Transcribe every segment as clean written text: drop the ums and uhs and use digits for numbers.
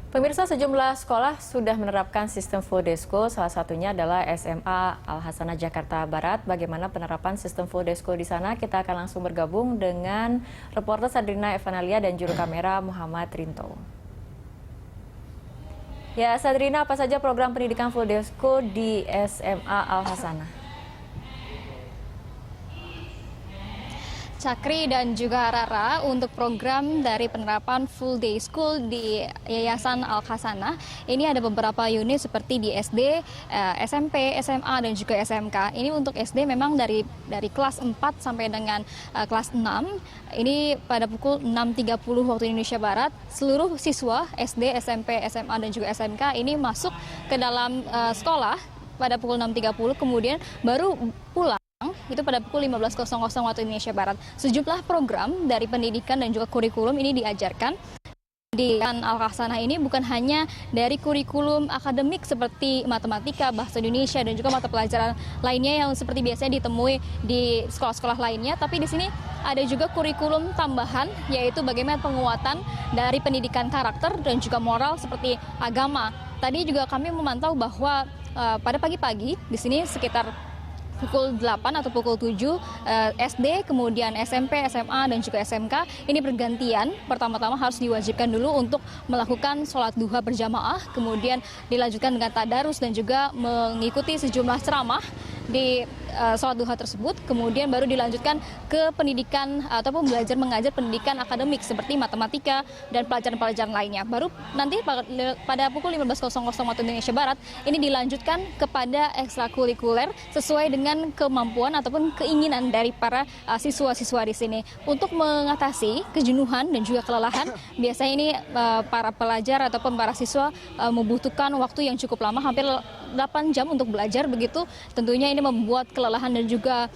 Pemirsa, sejumlah sekolah sudah menerapkan sistem full day school, salah satunya adalah SMA Al Hasanah Jakarta Barat. Bagaimana penerapan sistem full day school di sana? Kita akan langsung bergabung dengan reporter Sadrina Evanalia dan juru kamera Muhammad Rinto. Ya, Sadrina, apa saja program pendidikan full day school di SMA Al Hasanah? Cakri dan juga Rara, untuk program dari penerapan full day school di Yayasan Al Hasanah ini ada beberapa unit seperti di SD, SMP, SMA dan juga SMK. Ini untuk SD memang dari kelas 4 sampai dengan kelas 6. Ini pada pukul 6.30 waktu Indonesia Barat, seluruh siswa SD, SMP, SMA dan juga SMK ini masuk ke dalam sekolah pada pukul 6.30, kemudian baru pulang itu pada pukul 15.00 waktu Indonesia Barat. Sejumlah program dari pendidikan dan juga kurikulum ini diajarkan di Al Hasanah ini, bukan hanya dari kurikulum akademik seperti matematika, bahasa Indonesia dan juga mata pelajaran lainnya yang seperti biasanya ditemui di sekolah-sekolah lainnya, tapi di sini ada juga kurikulum tambahan, yaitu bagaimana penguatan dari pendidikan karakter dan juga moral seperti agama. Tadi juga kami memantau bahwa pada pagi-pagi di sini sekitar pukul 8 atau pukul 7 SD, kemudian SMP, SMA, dan juga SMK ini bergantian. Pertama-tama harus diwajibkan dulu untuk melakukan sholat duha berjamaah, kemudian dilanjutkan dengan tadarus dan juga mengikuti sejumlah ceramah di sholat duha tersebut, kemudian baru dilanjutkan ke pendidikan ataupun belajar mengajar pendidikan akademik seperti matematika dan pelajaran-pelajaran lainnya. Baru nanti pada pukul 15.00 waktu Indonesia Barat ini dilanjutkan kepada ekstrakurikuler sesuai dengan kemampuan ataupun keinginan dari para siswa-siswa di sini. Untuk mengatasi kejenuhan dan juga kelelahan, biasanya ini para pelajar ataupun para siswa membutuhkan waktu yang cukup lama, hampir 8 jam untuk belajar begitu. Tentunya ini membuat kelelahan dan juga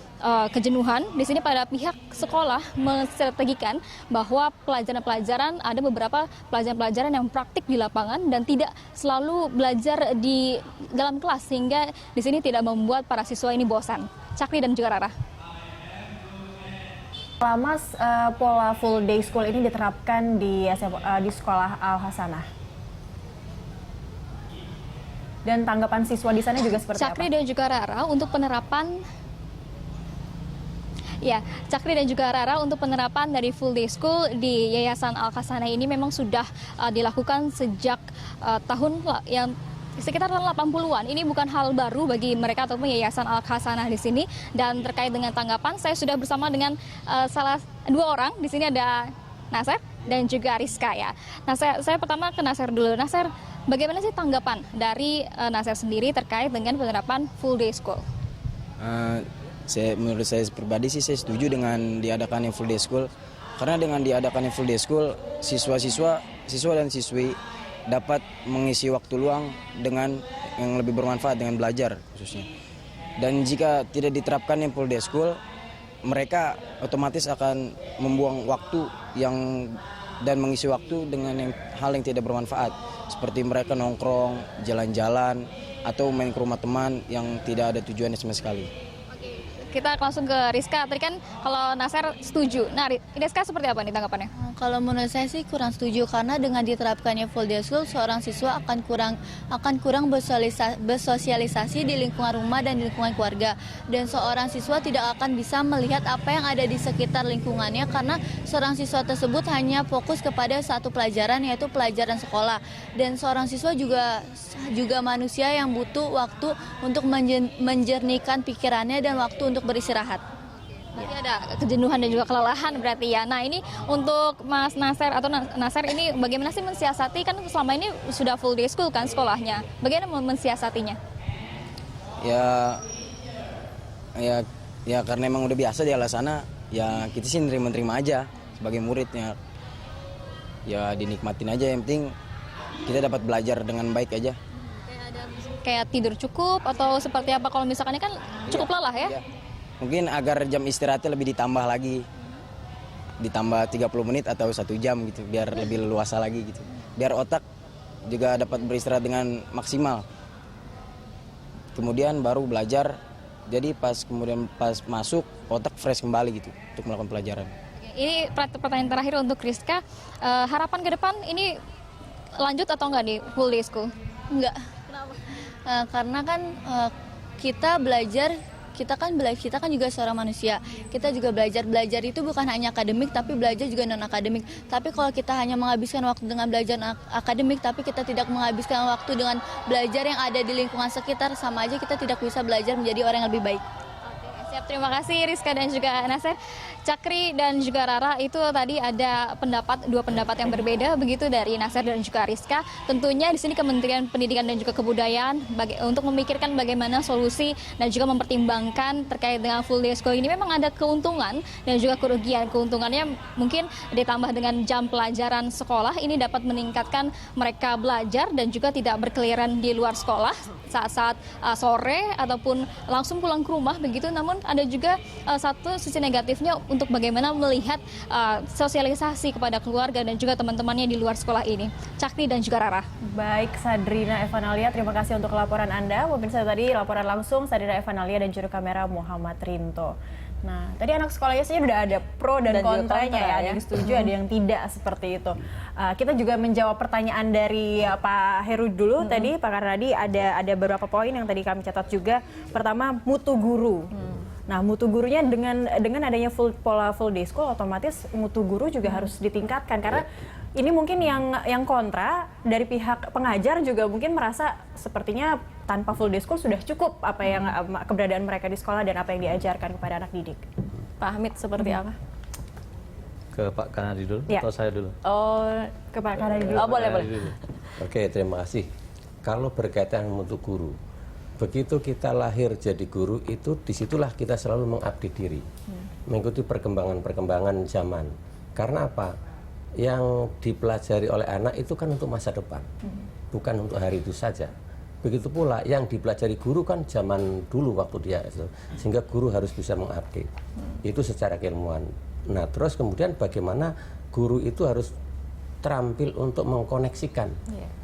kejenuhan. Di sini pada pihak sekolah menstrategikan bahwa pelajaran-pelajaran, ada beberapa pelajaran-pelajaran yang praktik di lapangan dan tidak selalu belajar di dalam kelas, sehingga di sini tidak membuat para siswa ini bosan. Cakri dan juga Rara. Lama pola full day school ini diterapkan di sekolah Al Hasanah? Dan tanggapan siswa di sana juga seperti Cakri apa? dan juga Rara, untuk penerapan Cakri dan juga Rara, untuk penerapan dari full day school di Yayasan Al Hasanah ini memang sudah dilakukan sejak tahun yang sekitar tahun 80-an. Ini bukan hal baru bagi mereka ataupun Yayasan Al Hasanah di sini. Dan terkait dengan tanggapan, saya sudah bersama dengan dua orang. Di sini ada Nasir dan juga Rizka ya. Nah, saya pertama ke Nasir dulu. Nasir, bagaimana sih tanggapan dari Nasir sendiri terkait dengan penerapan full day school? Menurut saya pribadi sih, saya setuju dengan diadakannya full day school. Karena dengan diadakannya full day school, siswa dan siswi dapat mengisi waktu luang dengan yang lebih bermanfaat, dengan belajar khususnya. Dan jika tidak diterapkan yang full day school, mereka otomatis akan membuang waktu dan mengisi waktu dengan hal yang tidak bermanfaat, seperti mereka nongkrong, jalan-jalan, atau main ke rumah teman yang tidak ada tujuannya sama sekali. Kita langsung ke Rizka. Tadi kan kalau Nasir setuju. Nah, Rizka seperti apa nih tanggapannya? Kalau menurut saya sih kurang setuju, karena dengan diterapkannya full day school, seorang siswa akan kurang bersosialisasi di lingkungan rumah dan di lingkungan keluarga, dan seorang siswa tidak akan bisa melihat apa yang ada di sekitar lingkungannya, karena seorang siswa tersebut hanya fokus kepada satu pelajaran, yaitu pelajaran sekolah. Dan seorang siswa juga manusia yang butuh waktu untuk menjernihkan pikirannya dan waktu untuk beristirahat. Berarti ada kejenuhan dan juga kelelahan berarti ya. Nah, ini untuk Mas Nasir atau Nasir ini bagaimana sih mensiasati, kan selama ini sudah full day school kan sekolahnya. Bagaimana mensiasatinya? Ya karena emang udah biasa di Al Hasanah, ya kita sih nerima-nerima aja sebagai muridnya. Ya dinikmatin aja, yang penting kita dapat belajar dengan baik aja. Kayak tidur cukup atau seperti apa? Kalau misalkan ini kan cukup lelah ya? Iya. Mungkin agar jam istirahatnya lebih ditambah lagi, ditambah 30 menit atau 1 jam gitu, biar lebih leluasa lagi gitu, biar otak juga dapat beristirahat dengan maksimal. Kemudian baru belajar, jadi pas masuk otak fresh kembali gitu untuk melakukan pelajaran. Ini pertanyaan terakhir untuk Rizka, harapan ke depan ini lanjut atau enggak di full day school? Enggak. Kenapa? Karena kan kita kan juga seorang manusia. Kita juga belajar itu bukan hanya akademik, tapi belajar juga non akademik. Tapi kalau kita hanya menghabiskan waktu dengan belajar akademik, tapi kita tidak menghabiskan waktu dengan belajar yang ada di lingkungan sekitar, sama aja kita tidak bisa belajar menjadi orang yang lebih baik. Siap, terima kasih Rizka dan juga Nasir. Cakri dan juga Rara, itu tadi ada dua pendapat yang berbeda begitu dari Nasir dan juga Rizka. Tentunya di sini Kementerian Pendidikan dan juga Kebudayaan untuk memikirkan bagaimana solusi dan juga mempertimbangkan terkait dengan full day school ini memang ada keuntungan dan juga kerugian. Keuntungannya mungkin ditambah dengan jam pelajaran sekolah, ini dapat meningkatkan mereka belajar dan juga tidak berkeliaran di luar sekolah saat-saat sore ataupun langsung pulang ke rumah begitu. Namun ada juga satu sisi negatifnya untuk bagaimana melihat sosialisasi kepada keluarga dan juga teman-temannya di luar sekolah ini. Cakri dan juga Rara. Baik, Sadrina Evanalia, terima kasih untuk laporan Anda. Pemirsa, tadi laporan langsung Sadrina Evanalia dan juru kamera Muhammad Rinto. Nah, tadi anak sekolahnya sih udah ada pro dan kontranya ya, ada yang setuju, ada yang tidak seperti itu. Kita juga menjawab pertanyaan dari Pak Heru dulu tadi, Pak Karnadi, ada beberapa poin yang tadi kami catat juga. Pertama, mutu guru. Nah, mutu gurunya dengan adanya pola full day school, otomatis mutu guru juga harus ditingkatkan, karena ini mungkin yang kontra dari pihak pengajar juga mungkin merasa sepertinya tanpa full day school sudah cukup apa yang keberadaan mereka di sekolah dan apa yang diajarkan kepada anak didik. Pak Hamid, seperti apa? Ke Pak Kanadi dulu Ya. atau saya dulu? Oh, Ke Pak Karnadi dulu. oh boleh. Oke, terima kasih. Kalau berkaitan mutu guru, begitu kita lahir jadi guru, itu disitulah kita selalu mengabdi diri, mengikuti perkembangan-perkembangan zaman. Karena apa? Yang dipelajari oleh anak itu kan untuk masa depan, bukan untuk hari itu saja. Begitu pula yang dipelajari guru kan zaman dulu waktu dia itu, sehingga guru harus bisa mengupdate. Itu secara keilmuan. Nah, terus kemudian bagaimana guru itu harus terampil untuk mengkoneksikan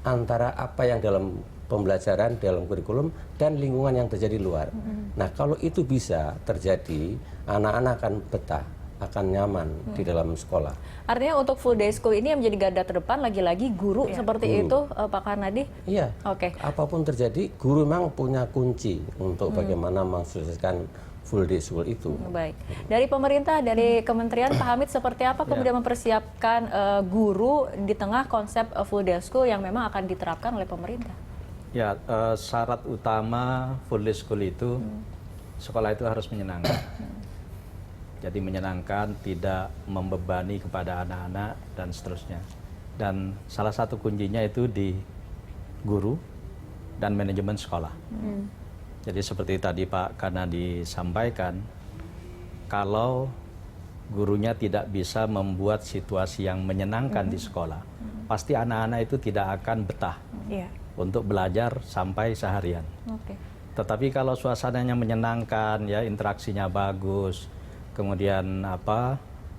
antara apa yang dalam pembelajaran, dalam kurikulum, dan lingkungan yang terjadi di luar. Nah, kalau itu bisa terjadi, anak-anak akan betah, akan nyaman di dalam sekolah. Artinya untuk full day school ini yang menjadi garda terdepan lagi-lagi guru seperti itu, Pak Karnadi? Iya. Oke. Apapun terjadi, guru memang punya kunci untuk bagaimana mensukseskan full day school itu. Baik. Dari pemerintah, dari kementerian, Pak Hamid, seperti apa kemudian mempersiapkan guru di tengah konsep full day school yang memang akan diterapkan oleh pemerintah? Ya, syarat utama full day school itu sekolah itu harus menyenangkan. Jadi menyenangkan, tidak membebani kepada anak-anak dan seterusnya. Dan salah satu kuncinya itu di guru dan manajemen sekolah. Jadi seperti tadi Pak Kanadi sampaikan, kalau gurunya tidak bisa membuat situasi yang menyenangkan di sekolah, pasti anak-anak itu tidak akan betah untuk belajar sampai seharian. Tetapi kalau suasananya menyenangkan, ya interaksinya bagus, kemudian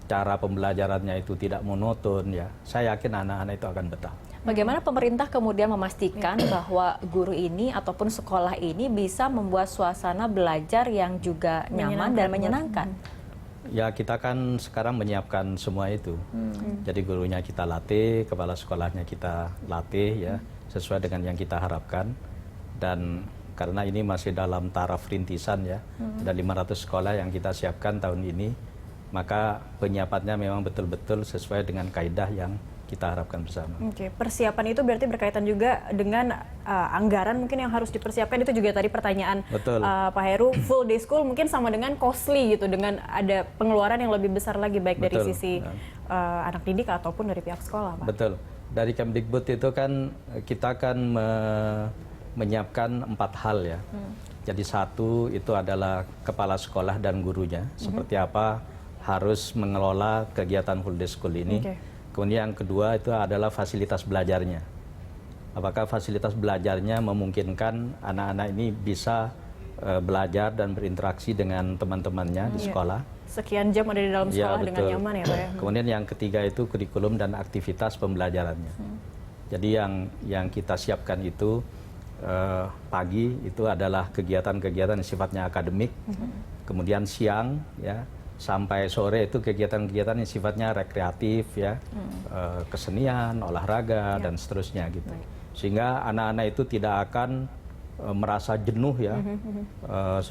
cara pembelajarannya itu tidak monoton, ya saya yakin anak-anak itu akan betah. Bagaimana pemerintah kemudian memastikan bahwa guru ini ataupun sekolah ini bisa membuat suasana belajar yang juga nyaman dan menyenangkan? Ya, kita kan sekarang menyiapkan semua itu. Jadi gurunya kita latih, kepala sekolahnya kita latih, ya sesuai dengan yang kita harapkan. Dan karena ini masih dalam taraf rintisan, ya, ada 500 sekolah yang kita siapkan tahun ini, maka penyiapannya memang betul-betul sesuai dengan kaidah yang kita harapkan bersama. Oke, persiapan itu berarti berkaitan juga dengan anggaran mungkin yang harus dipersiapkan, itu juga tadi pertanyaan Pak Heru. Full day school mungkin sama dengan costly gitu, dengan ada pengeluaran yang lebih besar lagi baik dari sisi anak didik ataupun dari pihak sekolah, Pak. Betul. Dari Kemdikbud itu kan kita akan menyiapkan 4 hal, ya. Jadi satu itu adalah kepala sekolah dan gurunya, seperti apa harus mengelola kegiatan full day school ini. Kemudian yang kedua itu adalah fasilitas belajarnya. Apakah fasilitas belajarnya memungkinkan anak-anak ini bisa belajar dan berinteraksi dengan teman-temannya di sekolah. Sekian jam ada di dalam sekolah dengan nyaman, ya Pak ya. Kemudian yang ketiga itu kurikulum dan aktivitas pembelajarannya. Jadi yang kita siapkan itu pagi itu adalah kegiatan-kegiatan yang sifatnya akademik. Kemudian siang, ya sampai sore itu kegiatan-kegiatan yang sifatnya rekreatif ya, kesenian, olahraga dan seterusnya gitu. Sehingga anak-anak itu tidak akan merasa jenuh ya,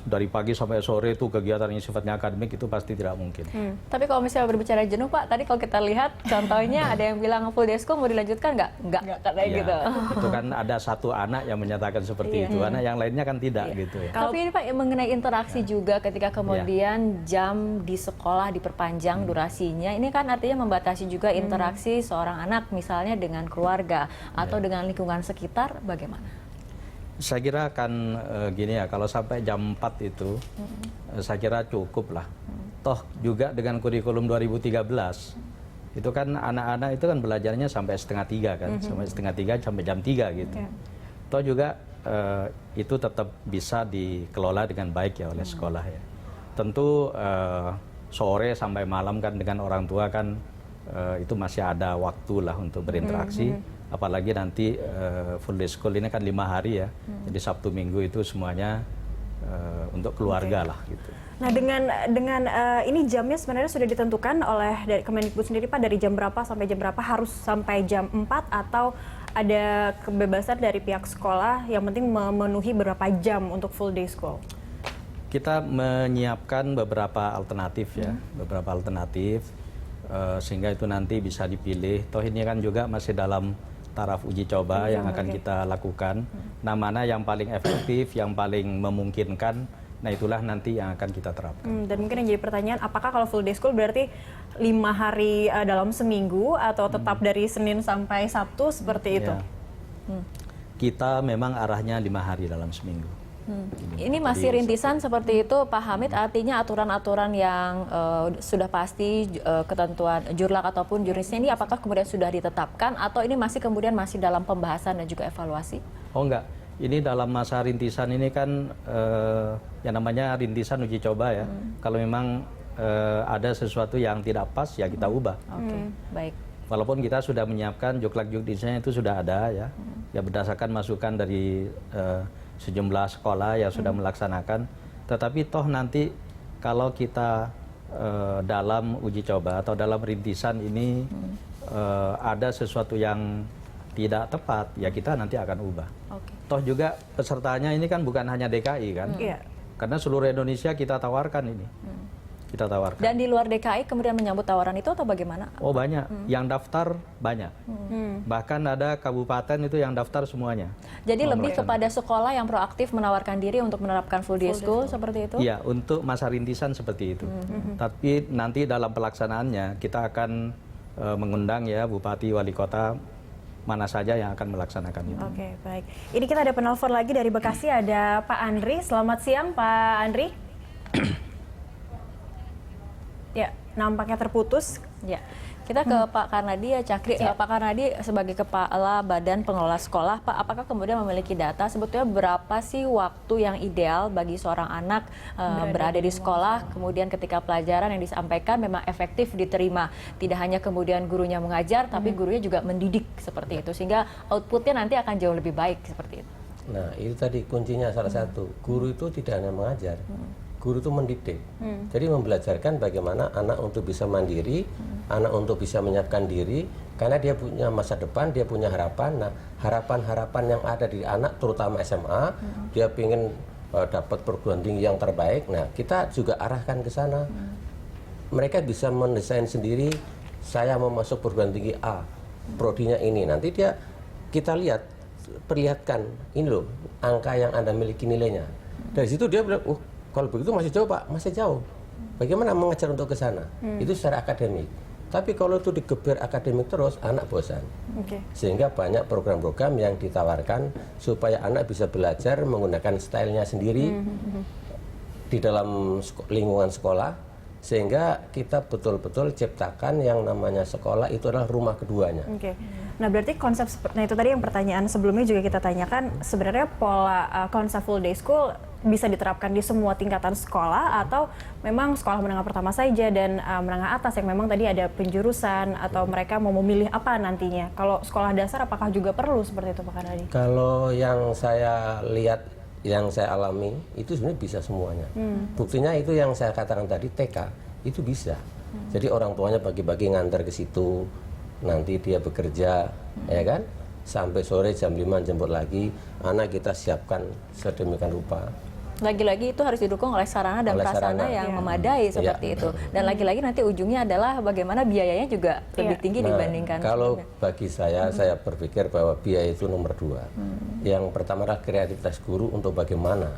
dari pagi sampai sore itu kegiatan yang sifatnya akademik itu pasti tidak mungkin. Tapi kalau misalnya berbicara jenuh Pak, tadi kalau kita lihat contohnya ada yang bilang full day school mau dilanjutkan nggak katanya Ya, gitu. itu kan ada satu anak yang menyatakan seperti itu, anak yang lainnya kan tidak gitu ya. Tapi ini Pak mengenai interaksi juga ketika kemudian jam di sekolah diperpanjang durasinya, ini kan artinya membatasi juga interaksi seorang anak misalnya dengan keluarga atau dengan lingkungan sekitar, bagaimana? Saya kira akan gini ya, kalau sampai jam 4 itu saya kira cukup lah. Toh juga dengan kurikulum 2013 itu kan anak-anak itu kan belajarnya sampai 2:30 kan, sampai 2:30 sampai jam 3 gitu. Toh juga itu tetap bisa dikelola dengan baik ya oleh sekolah ya. Tentu sore sampai malam kan dengan orang tua kan itu masih ada waktu lah untuk berinteraksi. Apalagi nanti full day school ini kan 5 hari ya, jadi Sabtu Minggu itu semuanya untuk keluarga lah gitu. Nah dengan ini jamnya sebenarnya sudah ditentukan oleh dari Kemendikbud sendiri Pak, dari jam berapa sampai jam berapa, harus sampai jam 4 atau ada kebebasan dari pihak sekolah yang penting memenuhi berapa jam untuk full day school? Kita menyiapkan beberapa alternatif ya, beberapa alternatif sehingga itu nanti bisa dipilih. Toh ini kan juga masih dalam taraf uji coba yang akan kita lakukan. Nah, mana yang paling efektif, yang paling memungkinkan, nah itulah nanti yang akan kita terapkan. Dan mungkin yang jadi pertanyaan, apakah kalau full day school berarti 5 hari dalam seminggu atau tetap dari Senin sampai Sabtu seperti itu? Ya. Kita memang arahnya 5 hari dalam seminggu. Ini masih rintisan seperti itu Pak Hamid, artinya aturan-aturan yang sudah pasti ketentuan jurlak ataupun jurisnya ini apakah kemudian sudah ditetapkan atau ini masih kemudian masih dalam pembahasan dan juga evaluasi? Oh enggak, ini dalam masa rintisan ini kan yang namanya rintisan uji coba ya. Kalau memang ada sesuatu yang tidak pas ya kita ubah. Oke, baik. Walaupun kita sudah menyiapkan juklak juknisnya itu sudah ada ya, ya berdasarkan masukan dari sejumlah sekolah yang sudah melaksanakan, tetapi toh nanti kalau kita dalam uji coba atau dalam rintisan ini ada sesuatu yang tidak tepat, ya kita nanti akan ubah. Toh juga pesertanya ini kan bukan hanya DKI kan, karena seluruh Indonesia kita tawarkan ini. Kita tawarkan. Dan di luar DKI kemudian menyambut tawaran itu atau bagaimana? Oh banyak, yang daftar banyak. Bahkan ada kabupaten itu yang daftar semuanya. Jadi lebih kepada sekolah yang proaktif menawarkan diri untuk menerapkan full day school seperti itu? Iya, untuk masa rintisan seperti itu. Tapi nanti dalam pelaksanaannya kita akan mengundang ya Bupati, Wali Kota, mana saja yang akan melaksanakan itu. Oke, baik. Ini kita ada penelpon lagi dari Bekasi, ada Pak Andri. Selamat siang Pak Andri. Ya, nampaknya terputus. Ya, kita ke Pak Karnadi ya, Cakri. Pak Karnadi sebagai Kepala Badan Pengelola Sekolah, Pak, apakah kemudian memiliki data sebetulnya berapa sih waktu yang ideal bagi seorang anak berada di sekolah, kemudian ketika pelajaran yang disampaikan memang efektif diterima, tidak hanya kemudian gurunya mengajar, tapi gurunya juga mendidik seperti itu, sehingga outputnya nanti akan jauh lebih baik seperti itu. Nah, itu tadi kuncinya salah satu. Guru itu tidak hanya mengajar. Guru itu mendidik, jadi membelajarkan bagaimana anak untuk bisa mandiri, anak untuk bisa menyiapkan diri, karena dia punya masa depan, dia punya harapan. Nah, harapan-harapan yang ada di anak, terutama SMA, dia ingin dapat perguruan tinggi yang terbaik. Nah, kita juga arahkan ke sana. Mereka bisa mendesain sendiri, saya mau masuk perguruan tinggi A, prodinya ini. Nanti kita lihat, perlihatkan, ini loh, angka yang Anda miliki nilainya. Dari situ dia bilang, kalau begitu masih jauh Pak, masih jauh. Bagaimana mengajar untuk ke sana? Itu secara akademik. Tapi kalau itu digeber akademik terus, anak bosan. Sehingga banyak program-program yang ditawarkan supaya anak bisa belajar menggunakan stylenya sendiri di dalam lingkungan sekolah, sehingga kita betul-betul ciptakan yang namanya sekolah itu adalah rumah keduanya. Nah berarti konsep, nah itu tadi yang pertanyaan sebelumnya juga kita tanyakan, sebenarnya pola konsep full day school bisa diterapkan di semua tingkatan sekolah atau memang sekolah menengah pertama saja dan menengah atas yang memang tadi ada penjurusan atau mereka mau memilih apa nantinya. Kalau sekolah dasar apakah juga perlu seperti itu Pak Karnadi? Kalau yang saya lihat, yang saya alami itu sebenarnya bisa semuanya. Buktinya itu yang saya katakan tadi, TK itu bisa. Jadi orang tuanya pagi-pagi ngantar ke situ, nanti dia bekerja, ya kan? Sampai sore jam 5 jemput lagi, anak kita siapkan sedemikian rupa. Lagi-lagi itu harus didukung oleh sarana dan prasarana yang memadai seperti itu. Dan lagi-lagi nanti ujungnya adalah bagaimana biayanya juga lebih tinggi dibandingkan. Kalau bagi saya berpikir bahwa biaya itu nomor 2. Yang pertama adalah kreativitas guru untuk bagaimana.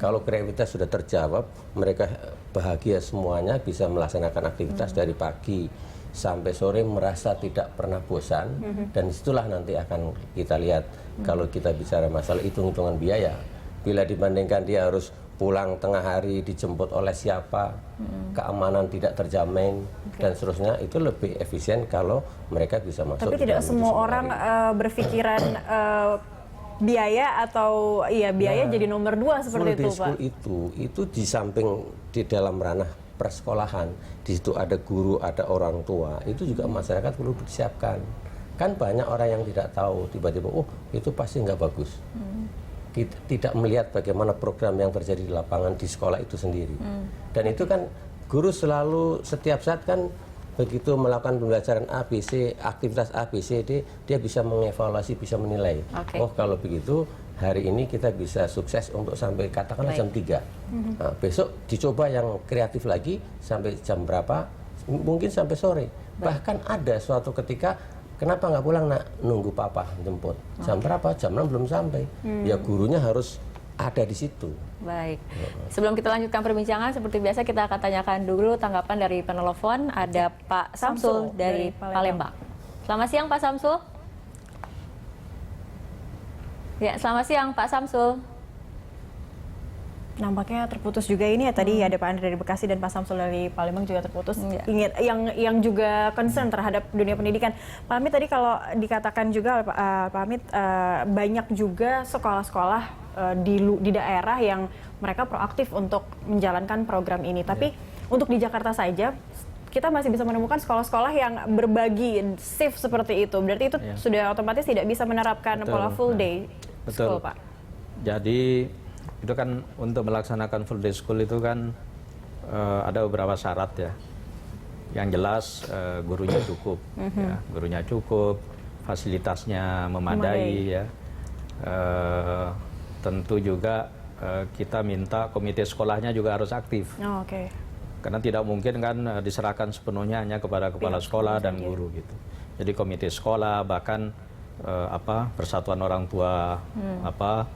Kalau kreativitas sudah terjawab, mereka bahagia semuanya, bisa melaksanakan aktivitas dari pagi sampai sore merasa tidak pernah bosan. Dan disitulah nanti akan kita lihat kalau kita bicara masalah hitung-hitungan biaya. Bila dibandingkan dia harus pulang tengah hari, dijemput oleh siapa, keamanan tidak terjamin, dan seterusnya, itu lebih efisien kalau mereka bisa masuk. Tapi tidak semua orang berpikiran biaya atau biaya jadi nomor 2 seperti itu, Pak. Itu di samping di dalam ranah persekolahan, di situ ada guru, ada orang tua, itu juga masyarakat perlu disiapkan. Kan banyak orang yang tidak tahu, tiba-tiba, oh itu pasti nggak bagus. Kita tidak melihat bagaimana program yang terjadi di lapangan di sekolah itu sendiri. Dan itu kan guru selalu setiap saat kan begitu melakukan pembelajaran ABC, aktivitas ABCD, dia bisa mengevaluasi, bisa menilai. Oh kalau begitu hari ini kita bisa sukses untuk sampai katakanlah jam 3. Nah, besok dicoba yang kreatif lagi sampai jam berapa, mungkin sampai sore. Bahkan ada suatu ketika, kenapa nggak pulang nak? Nunggu papa jemput. Jam berapa? Jam 6 belum sampai. Ya gurunya harus ada di situ. Baik. Sebelum kita lanjutkan perbincangan, seperti biasa kita akan tanyakan dulu tanggapan dari penelpon. Ada Pak Samsul dari Palembang. Selamat siang Pak Samsul. Ya, selamat siang Pak Samsul. Nampaknya terputus juga ini ya, tadi ada Pak Andre dari Bekasi dan Pak Samsul dari Palembang juga terputus. Ingat yang juga concern terhadap dunia pendidikan. Pak Hamid, tadi kalau dikatakan juga Pak Hamid, banyak juga sekolah-sekolah di daerah yang mereka proaktif untuk menjalankan program ini. Tapi untuk di Jakarta saja kita masih bisa menemukan sekolah-sekolah yang berbagi shift seperti itu. Berarti itu sudah otomatis tidak bisa menerapkan pola full day school, Pak. Jadi itu kan untuk melaksanakan full day school itu kan ada beberapa syarat ya. Yang jelas gurunya cukup, ya, gurunya cukup, fasilitasnya memadai. Ya. Tentu juga kita minta komite sekolahnya juga harus aktif. Karena tidak mungkin kan diserahkan sepenuhnya hanya kepada kepala sekolah dan guru gitu. Jadi komite sekolah, bahkan persatuan orang tua,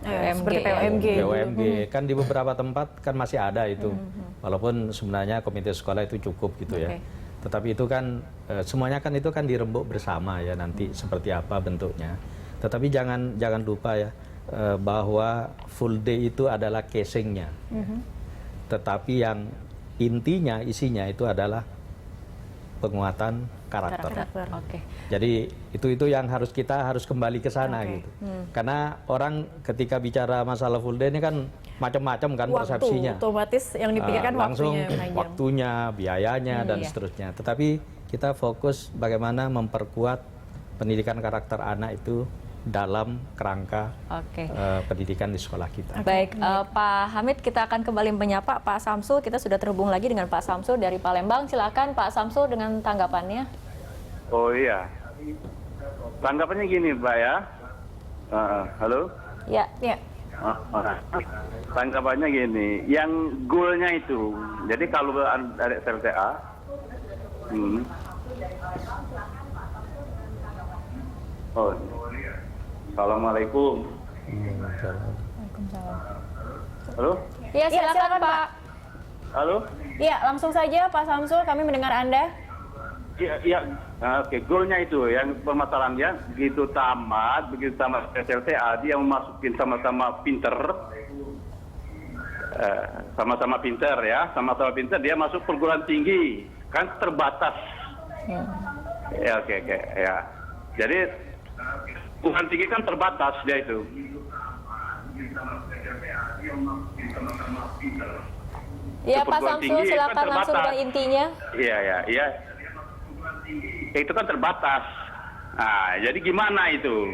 seperti POMG kan di beberapa tempat kan masih ada itu, walaupun sebenarnya komite sekolah itu cukup gitu ya. Tetapi itu kan semuanya kan itu kan dirembuk bersama ya nanti seperti apa bentuknya. Tetapi jangan lupa ya bahwa full day itu adalah casingnya, tetapi yang intinya isinya itu adalah penguatan karakter. Jadi itu yang kita harus kembali ke sana gitu. Karena orang ketika bicara masalah full day ini kan macam-macam kan persepsinya. Otomatis yang dipikirkan langsung waktunya, biayanya dan seterusnya. Tetapi kita fokus bagaimana memperkuat pendidikan karakter anak itu dalam kerangka pendidikan di sekolah kita. Baik, Pak Hamid, kita akan kembali menyapa Pak Samsul. Kita sudah terhubung lagi dengan Pak Samsul dari Palembang. Silakan Pak Samsul dengan tanggapannya. Oh iya, tanggapannya gini Mbak ya. Halo? Ya. Tanggapannya gini, yang goalnya itu, jadi kalau dari SLTA, Assalamualaikum. Halo? Iya, silakan Pak. Halo? Iya, langsung saja Pak Samsul, kami mendengar Anda. Iya, oke. Goalnya itu, yang permasalahannya begitu tamat SLTA, dia memasukin sama-sama pinter, dia masuk perguruan tinggi, kan terbatas. Ya, oke, ya. Jadi perguruan tinggi kan terbatas dia itu. Iya Pak Samsul, silakan langsung ke intinya. Iya. Itu kan terbatas. Nah, jadi gimana itu?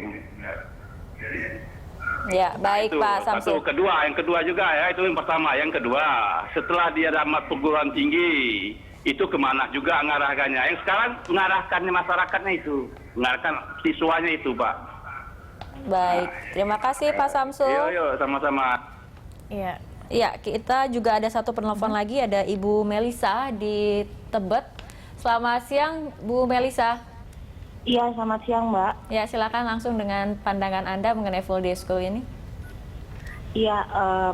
Ya, baik itu, Pak Samsul. Yang kedua juga ya, itu yang pertama. Yang kedua, setelah dia tamat perguruan tinggi, itu kemana juga mengarahkannya. Yang sekarang mengarahkannya masyarakatnya itu, mengarahkan siswanya itu, Pak. Baik, terima kasih Pak Samsul. Yuk, sama-sama. Iya. Ya, kita juga ada satu penelpon lagi, ada Ibu Melisa di Tebet. Selamat siang, Bu Melisa. Iya, selamat siang, Mbak. Ya, silakan langsung dengan pandangan Anda mengenai full day school ini. Iya,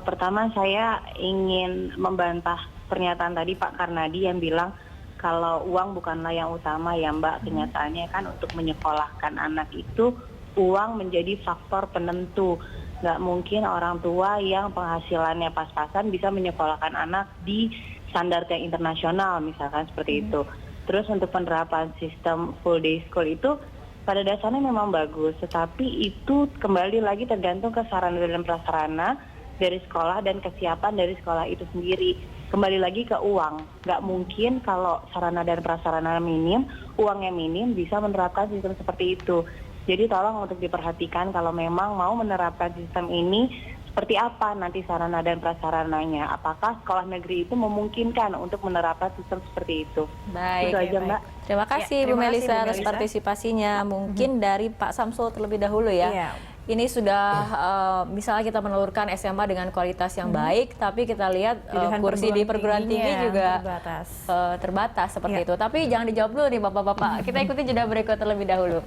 pertama saya ingin membantah pernyataan tadi Pak Karnadi yang bilang kalau uang bukanlah yang utama ya, Mbak. Kenyataannya kan untuk menyekolahkan anak itu uang menjadi faktor penentu. Nggak mungkin orang tua yang penghasilannya pas-pasan bisa menyekolahkan anak di standar yang internasional, misalkan seperti itu. Terus untuk penerapan sistem full day school itu pada dasarnya memang bagus, tetapi itu kembali lagi tergantung ke sarana dan prasarana dari sekolah dan kesiapan dari sekolah itu sendiri. Kembali lagi ke uang, nggak mungkin kalau sarana dan prasarana minim, uangnya minim bisa menerapkan sistem seperti itu. Jadi tolong untuk diperhatikan kalau memang mau menerapkan sistem ini, seperti apa nanti sarana dan prasarananya. Apakah sekolah negeri itu memungkinkan untuk menerapkan sistem seperti itu? Baik. Itu aja, Mbak. Terima kasih Ya, Bu terima kasih, Melisa Bu atas Melisa. partisipasinya. Mungkin dari Pak Samsul terlebih dahulu ya. Iya. Ini sudah misalnya kita menelurkan SMA dengan kualitas yang baik, tapi kita lihat Pilihan kursi di perguruan tinggi tingginya juga terbatas. terbatas seperti Iya. itu. Tapi jangan dijawab dulu nih Bapak-bapak. Kita ikuti jeda berikut terlebih dahulu.